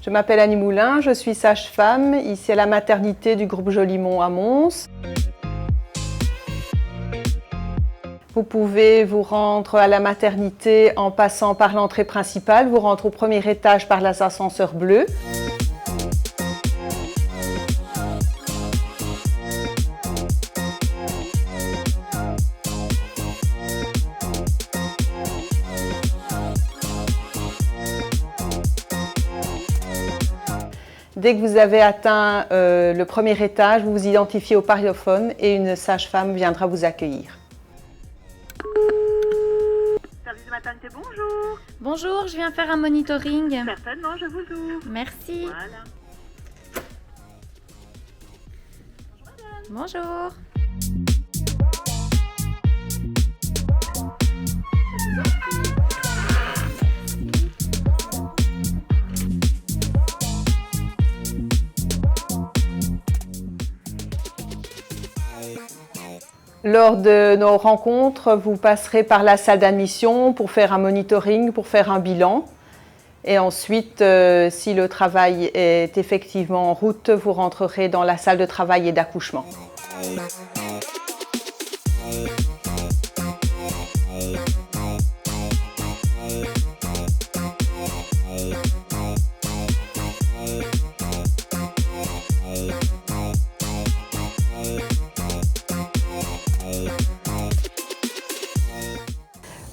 Je m'appelle Annie Moulin, je suis sage-femme ici à la maternité du groupe Jolimont à Mons. Vous pouvez vous rendre à la maternité en passant par l'entrée principale. Vous rentrez au premier étage par l'ascenseur bleu. Dès que vous avez atteint le premier étage, vous vous identifiez au parlophone et une sage-femme viendra vous accueillir. Service de maternité, bonjour. Bonjour, je viens faire un monitoring. Certainement, je vous ouvre. Merci. Voilà. Bonjour. Lors de nos rencontres, vous passerez par la salle d'admission pour faire un monitoring, pour faire un bilan. Et ensuite, si le travail est effectivement en route, vous rentrerez dans la salle de travail et d'accouchement.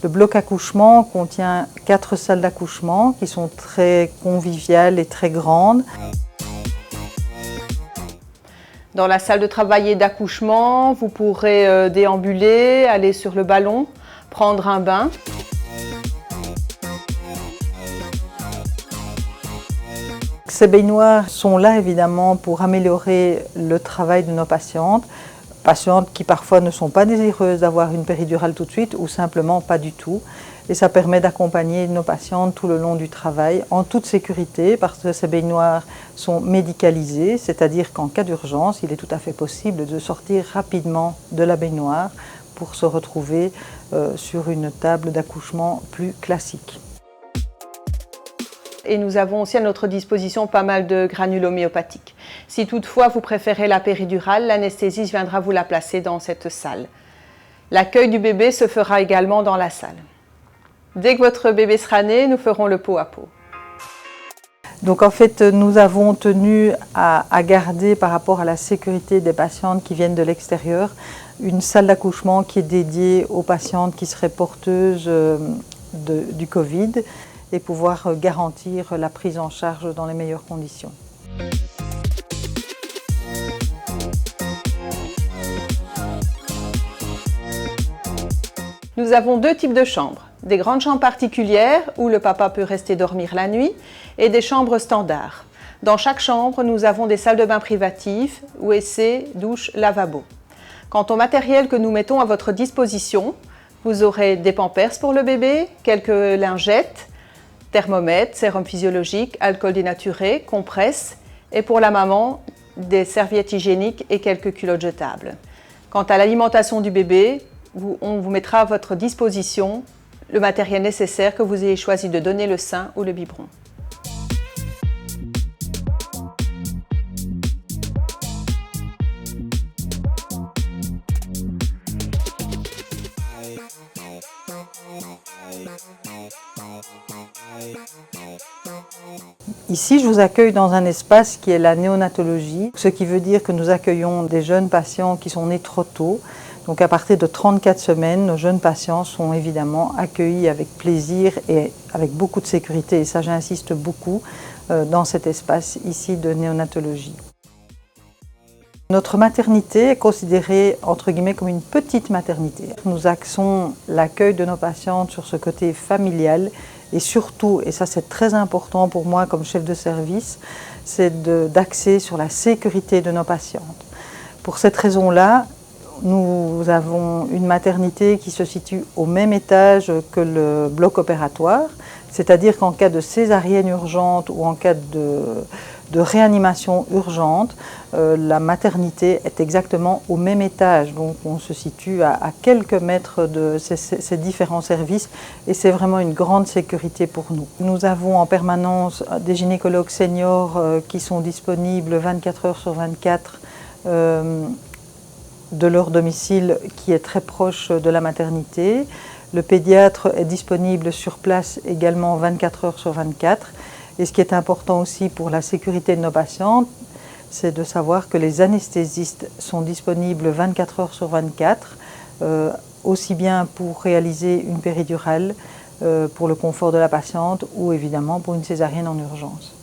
Le bloc accouchement contient 4 salles d'accouchement qui sont très conviviales et très grandes. Dans la salle de travail et d'accouchement, vous pourrez déambuler, aller sur le ballon, prendre un bain. Ces baignoires sont là évidemment pour améliorer le travail de nos patientes qui parfois ne sont pas désireuses d'avoir une péridurale tout de suite ou simplement pas du tout. Et ça permet d'accompagner nos patientes tout le long du travail en toute sécurité parce que ces baignoires sont médicalisées, c'est-à-dire qu'en cas d'urgence, il est tout à fait possible de sortir rapidement de la baignoire pour se retrouver sur une table d'accouchement plus classique. Et nous avons aussi à notre disposition pas mal de granules homéopathiques. Si toutefois vous préférez la péridurale, l'anesthésiste viendra vous la placer dans cette salle. L'accueil du bébé se fera également dans la salle. Dès que votre bébé sera né, nous ferons le pot à pot. Donc en fait, nous avons tenu à garder par rapport à la sécurité des patientes qui viennent de l'extérieur, une salle d'accouchement qui est dédiée aux patientes qui seraient porteuses du Covid et pouvoir garantir la prise en charge dans les meilleures conditions. Nous avons 2 types de chambres. Des grandes chambres particulières où le papa peut rester dormir la nuit et des chambres standards. Dans chaque chambre, nous avons des salles de bain privatives, WC, douche, lavabo. Quant au matériel que nous mettons à votre disposition, vous aurez des pampers pour le bébé, quelques lingettes, thermomètre, sérum physiologique, alcool dénaturé, compresse et pour la maman, des serviettes hygiéniques et quelques culottes jetables. Quant à l'alimentation du bébé, on vous mettra à votre disposition le matériel nécessaire que vous ayez choisi de donner le sein ou le biberon. Ici, je vous accueille dans un espace qui est la néonatologie, ce qui veut dire que nous accueillons des jeunes patients qui sont nés trop tôt. Donc à partir de 34 semaines, nos jeunes patients sont évidemment accueillis avec plaisir et avec beaucoup de sécurité. Et ça, j'insiste beaucoup dans cet espace ici de néonatologie. Notre maternité est considérée entre guillemets comme une petite maternité. Nous axons l'accueil de nos patientes sur ce côté familial et surtout, et ça c'est très important pour moi comme chef de service, c'est d'axer sur la sécurité de nos patientes. Pour cette raison-là, nous avons une maternité qui se situe au même étage que le bloc opératoire, C'est-à-dire qu'en cas de césarienne urgente ou en cas de réanimation urgente, la maternité est exactement au même étage. Donc on se situe à quelques mètres de ces différents services et c'est vraiment une grande sécurité pour nous. Nous avons en permanence des gynécologues seniors qui sont disponibles 24 heures sur 24 de leur domicile qui est très proche de la maternité. Le pédiatre est disponible sur place également 24 heures sur 24. Et ce qui est important aussi pour la sécurité de nos patientes, c'est de savoir que les anesthésistes sont disponibles 24 heures sur 24, aussi bien pour réaliser une péridurale, pour le confort de la patiente ou évidemment pour une césarienne en urgence.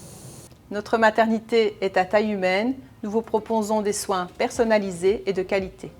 Notre maternité est à taille humaine. Nous vous proposons des soins personnalisés et de qualité.